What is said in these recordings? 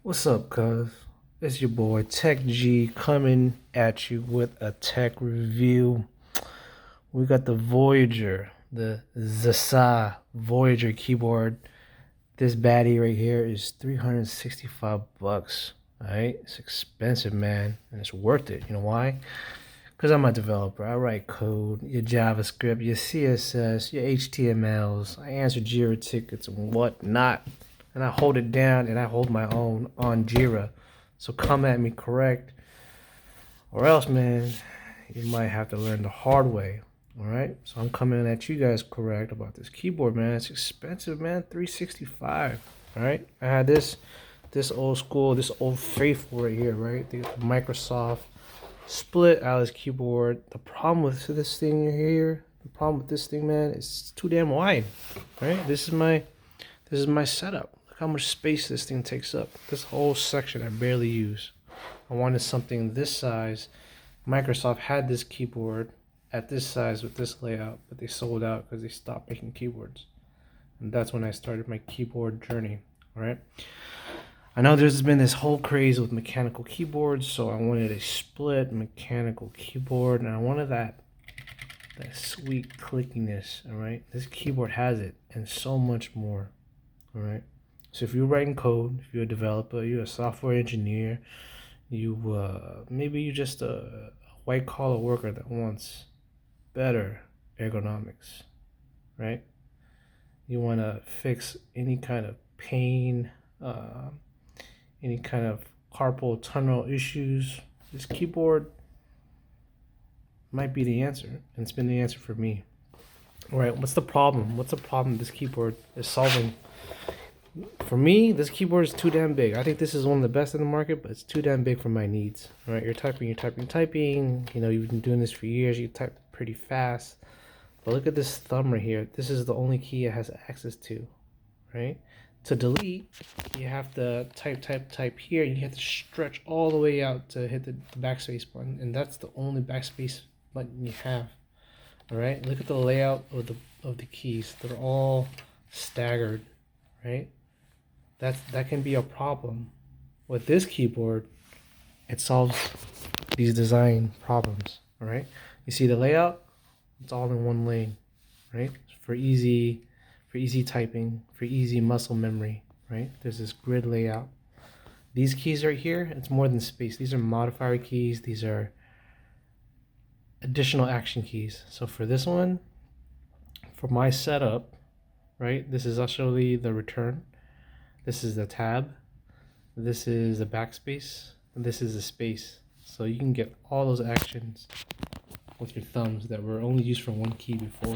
What's up, cuz? It's your boy Tech G coming at you with a tech review. We got the Voyager, the ZSA Voyager keyboard. This baddie right here is 365 bucks. Alright? It's expensive, man, and it's worth it. You know why? Because I'm a developer. I write code, your JavaScript, your CSS, your HTMLs. I answer Jira tickets and whatnot. And I hold it down and I hold my own on Jira. So come at me correct. Or else, man, you might have to learn the hard way. Alright? So I'm coming at you guys correct about this keyboard, man. It's expensive, man. 365. Alright? I had this old school, this old faithful right here, right? The Microsoft split Alice keyboard. The problem with this thing here, the problem with this thing, man, it's too damn wide. Right? This is my setup. Look how much space this thing takes up. This whole section I barely use. I wanted something this size. Microsoft had this keyboard at this size with this layout, but they sold out because they stopped making keyboards. And that's when I started my keyboard journey. All right. I know there's been this whole craze with mechanical keyboards, so I wanted a split mechanical keyboard, and I wanted that sweet clickiness. All right, this keyboard has it, and so much more. All right, so if you're writing code, if you're a developer, you're a software engineer, maybe you're just a white collar worker that wants better ergonomics, right? You want to fix any kind of pain. Any kind of carpal tunnel issues, this keyboard might be the answer, and it's been the answer for me. All right, what's the problem? What's the problem this keyboard is solving? For me, this keyboard is too damn big. I think this is one of the best in the market, but it's too damn big for my needs. All right, you're typing. You know, you've been doing this for years. You type pretty fast. But look at this thumb right here. This is the only key it has access to, right? To delete, you have to type here. You have to stretch all the way out to hit the backspace button, and that's the only backspace button you have. All right, look at the layout of the keys. They're all staggered, right? That can be a problem. With this keyboard, it solves these design problems. All right, you see the layout? It's all in one lane, right? For easy typing, for easy muscle memory, right? There's this grid layout. These keys right here, it's more than space. These are modifier keys. These are additional action keys. So for this one, for my setup, right, this is actually the return. This is the tab. This is the backspace. And this is the space. So you can get all those actions with your thumbs that were only used for one key before,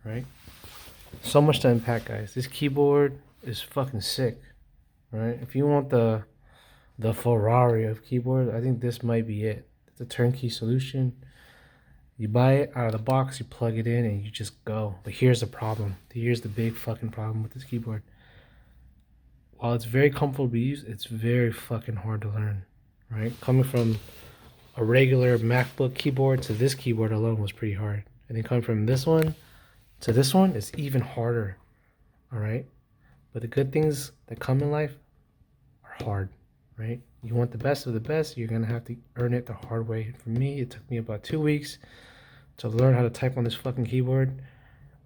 right? So much to unpack, guys. This keyboard is fucking sick, right? If you want the Ferrari of keyboard, I think this might be it. It's a turnkey solution. You buy it out of the box, you plug it in, and you just go. But here's the problem. Here's the big fucking problem with this keyboard. While it's very comfortable to use, it's very fucking hard to learn, right? Coming from a regular MacBook keyboard to this keyboard alone was pretty hard. And then coming from this one to this one, it's even harder. All right, but the good things that come in life are hard, right? You want the best of the best, you're gonna have to earn it the hard way. For me, it took me about 2 weeks to learn how to type on this fucking keyboard.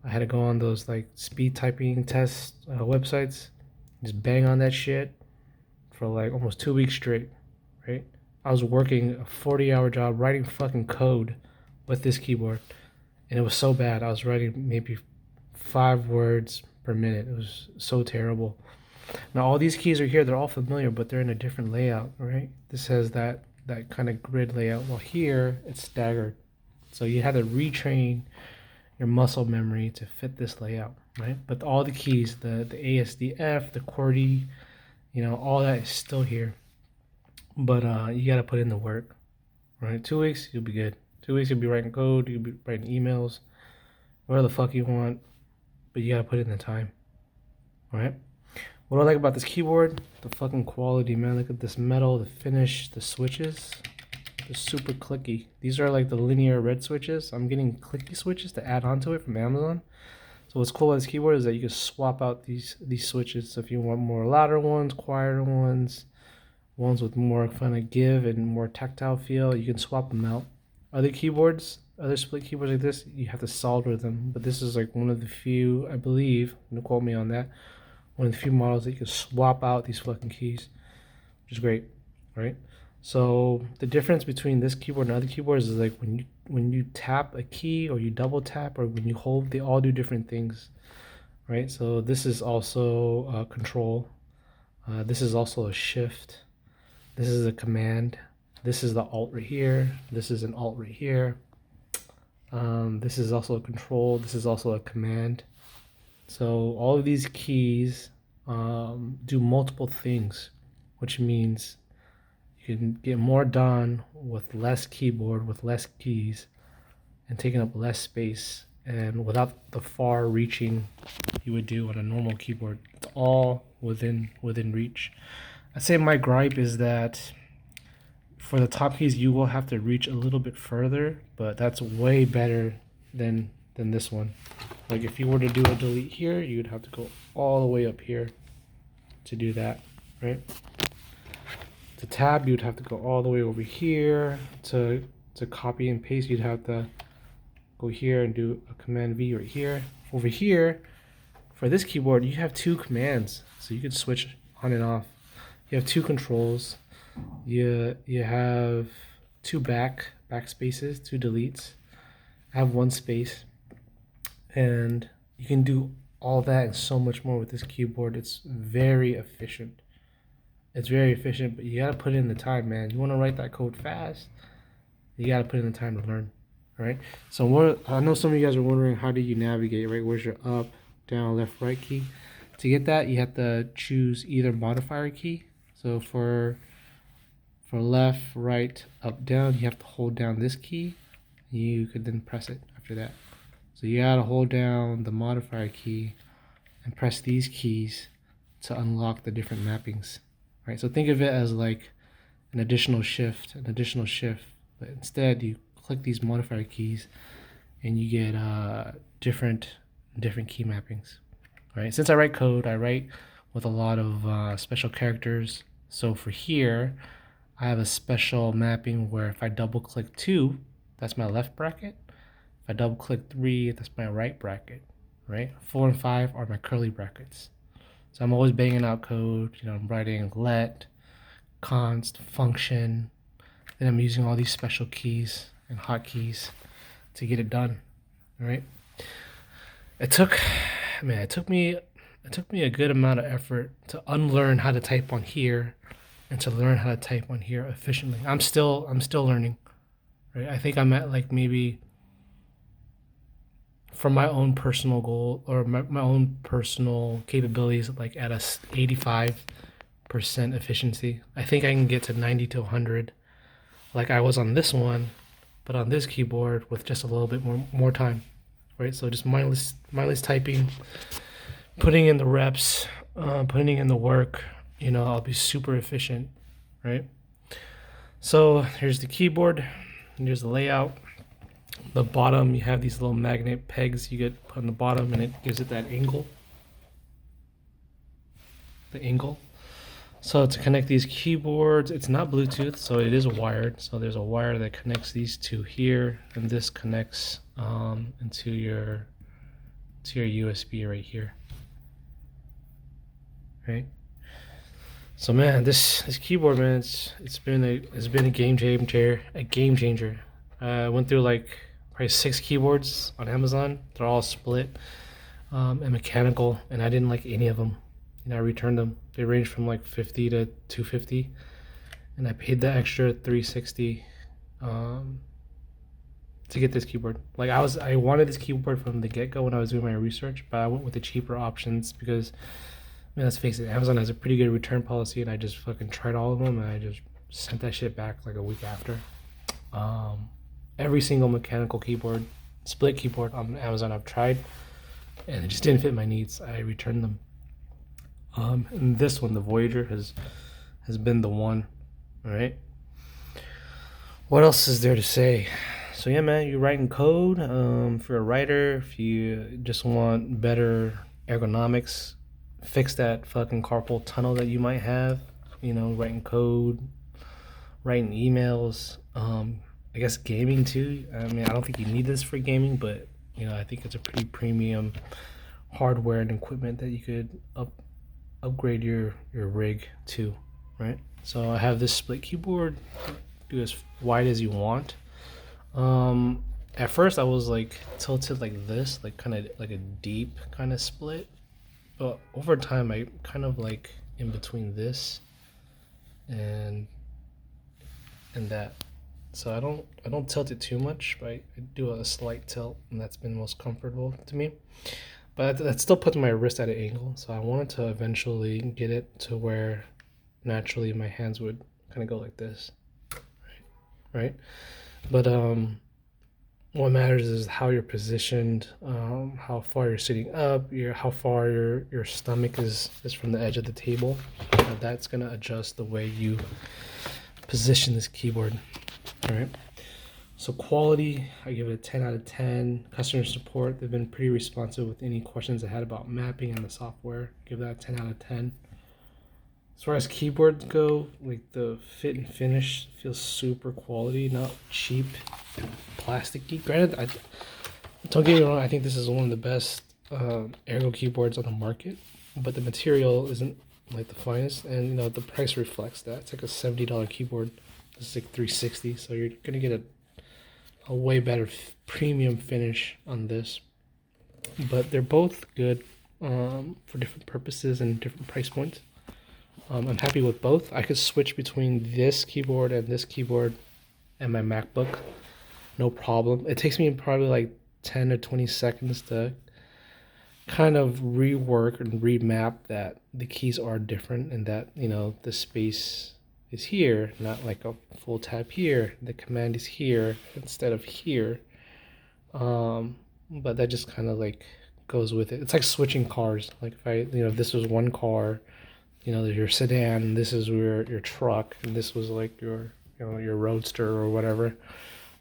I had to go on those like speed typing test websites, just bang on that shit for like almost 2 weeks straight, right? I was working a 40-hour job writing fucking code with this keyboard, and it was so bad. I was writing maybe 5 words per minute. It was so terrible. Now all these keys are here. They're all familiar, but they're in a different layout, right? This has that kind of grid layout. Well, here it's staggered. So you had to retrain your muscle memory to fit this layout, right? But all the keys, the ASDF, the QWERTY, you know, all that is still here. But you got to put in the work, right? 2 weeks, you'll be good. 2 weeks, you'll be writing code. You'll be writing emails, whatever the fuck you want. But you got to put in the time, all right? What I like about this keyboard, the fucking quality, man. Look at this metal, the finish, the switches. They're super clicky. These are like the linear red switches. I'm getting clicky switches to add onto it from Amazon. So what's cool about this keyboard is that you can swap out these switches. So if you want more louder ones, quieter ones, ones with more kind of give and more tactile feel, you can swap them out. Other keyboards, other split keyboards like this, you have to solder them. But this is like one of the few, I believe, don't quote me on that, one of the few models that you can swap out these fucking keys, which is great, right? So the difference between this keyboard and other keyboards is like when you tap a key or you double tap or when you hold, they all do different things, right? So this is also control. This is also a shift. This is a command. This is the alt right here. This is an alt right here. This is also a control. This is also a command. So all of these keys do multiple things, which means you can get more done with less keyboard, with less keys, and taking up less space, and without the far reaching you would do on a normal keyboard. It's all within reach. I'd say my gripe is that for the top keys you will have to reach a little bit further, but that's way better than this one. Like if you were to do a delete here, you'd have to go all the way up here to do that, right? To tab, you'd have to go all the way over here. To copy and paste, you'd have to go here and do a command V right here. Over here, for this keyboard, you have two commands, so you can switch on and off. You have two controls. You have two backspaces, two deletes. I have one space, and you can do all that and so much more with this keyboard. It's very efficient. It's very efficient, but you gotta put in the time, man. You want to write that code fast, you gotta put in the time to learn. All right. So I know some of you guys are wondering, how do you navigate, right? Where's your up, down, left, right key? To get that, you have to choose either modifier key. So for left, right, up, down, you have to hold down this key. You could then press it after that. So you gotta hold down the modifier key and press these keys to unlock the different mappings. Right? So think of it as like an additional shift, but instead you click these modifier keys and you get different key mappings. Right? Since I write code, I write with a lot of special characters. So for here, I have a special mapping where if I double click 2, that's my left bracket. If I double click 3, that's my right bracket. Right? 4 and 5 are my curly brackets. So I'm always banging out code. I'm writing let, const, function. Then I'm using all these special keys and hotkeys to get it done. All right. It took me a good amount of effort to unlearn how to type on here and to learn how to type on here efficiently. I'm still learning. Right. I think I'm at like maybe, from my own personal goal or my own personal capabilities, like at a 85% efficiency. I think I can get to 90 to 100 like I was on this one, but on this keyboard with just a little bit more time, right? So just mindless typing, putting in the reps, putting in the work, I'll be super efficient, right? So here's the keyboard, and here's the layout. The bottom, you have these little magnet pegs you get put on the bottom, and it gives it that angle. The angle. So to connect these keyboards, it's not Bluetooth, so it is wired. So there's a wire that connects these two here, and this connects into your USB right here. Right. So man, this keyboard, man, it's been a game changer. I went through like probably 6 keyboards on Amazon. They're all split and mechanical, and I didn't like any of them. I returned them. They range from like $50 to $250, and I paid the extra $360 to get this keyboard. Like I wanted this keyboard from the get-go when I was doing my research, but I went with the cheaper options because, let's face it, Amazon has a pretty good return policy, and I just fucking tried all of them, and I just sent that shit back like a week after. Every single mechanical keyboard, split keyboard on Amazon I've tried, and it just didn't fit my needs. I returned them. And this one, the Voyager, has been the one. All right. What else is there to say? So yeah, man, you're writing code. If you're a writer, if you just want better ergonomics, fix that fucking carpal tunnel that you might have. You know, writing code, writing emails. I guess gaming too. I mean, I don't think you need this for gaming, but you know, I think it's a pretty premium hardware and equipment that you could upgrade your rig to, right? So I have this split keyboard. Do as wide as you want. At first I was like tilted like this, like kind of like a deep kind of split, but over time I kind of like in between this and that. So I don't tilt it too much, but I do a slight tilt, and that's been most comfortable to me. But that still puts my wrist at an angle, so I wanted to eventually get it to where naturally my hands would kind of go like this, right? But what matters is how you're positioned, how far you're sitting up, how far your stomach is from the edge of the table. That's gonna adjust the way you position this keyboard. All right. So quality, I give it a 10 out of 10. Customer support, they've been pretty responsive with any questions I had about mapping and the software. Give that a 10 out of 10. As far as keyboards go, like the fit and finish feels super quality, not cheap and plasticky. Granted, don't get me wrong, I think this is one of the best ergo keyboards on the market, but the material isn't like the finest, and you know the price reflects that. It's like a $70 keyboard. This is like $360, so you're gonna get a way better premium finish on this. But they're both good for different purposes and different price points. I'm happy with both. I could switch between this keyboard and my MacBook, no problem. It takes me probably like 10 or 20 seconds to kind of rework and remap that the keys are different and that, you know, the space is here, not like a full tab here. The command is here instead of here. But that just kind of like goes with it. It's like switching cars. Like if this was one car, you know, your sedan, this is your truck, and this was like your roadster or whatever.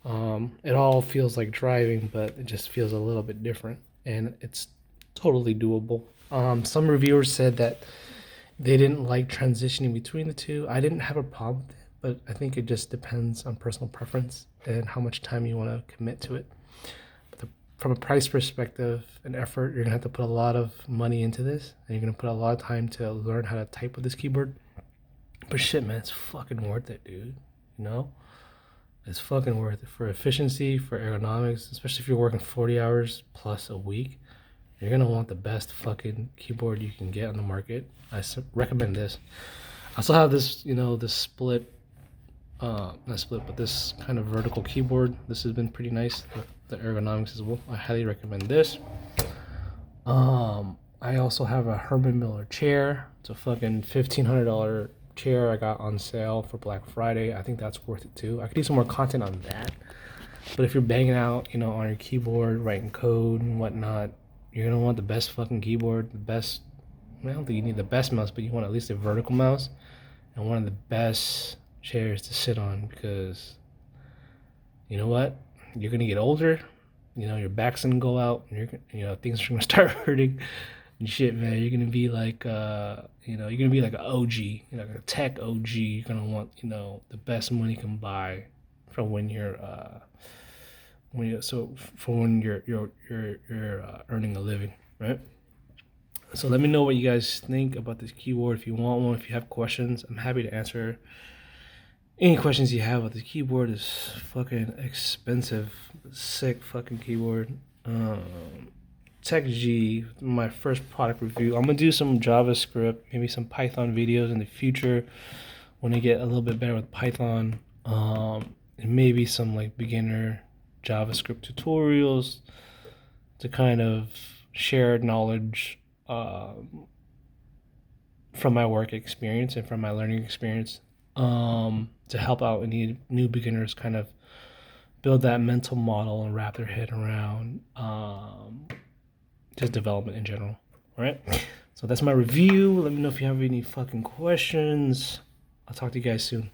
It all feels like driving, but it just feels a little bit different, and it's totally doable. Some reviewers said that they didn't like transitioning between the two. I didn't have a problem with it, but I think it just depends on personal preference and how much time you want to commit to it. But from a price perspective and effort, you're gonna have to put a lot of money into this, and you're gonna put a lot of time to learn how to type with this keyboard. But shit, man, it's fucking worth it, dude. You know? It's fucking worth it for efficiency, for ergonomics, especially if you're working 40 hours plus a week. You're gonna want the best fucking keyboard you can get on the market. I recommend this. I also have this, you know, this split, not split, but this kind of vertical keyboard. This has been pretty nice. The ergonomics as well. I highly recommend this. I also have a Herman Miller chair. It's a fucking $1,500 chair I got on sale for Black Friday. I think that's worth it too. I could do some more content on that. But if you're banging out, you know, on your keyboard, writing code and whatnot, you're gonna want the best fucking keyboard, the best. I don't think you need the best mouse, but you want at least a vertical mouse and one of the best chairs to sit on, because you know what? You're gonna get older. You know, your back's gonna go out. And things are gonna start hurting and shit, man. You're gonna be like, you're gonna be like an OG, like a tech OG. You're gonna want, the best money can buy from when you're earning a living, right? So let me know what you guys think about this keyboard. If you want one, if you have questions, I'm happy to answer any questions you have. About this keyboard is fucking expensive, sick fucking keyboard. Tech G, my first product review. I'm gonna do some JavaScript, maybe some Python videos in the future when I get a little bit better with Python. And maybe some like beginner JavaScript tutorials to kind of share knowledge from my work experience and from my learning experience, to help out any new beginners kind of build that mental model and wrap their head around just development in general. All right, so that's my review. Let me know if you have any fucking questions. I'll talk to you guys soon.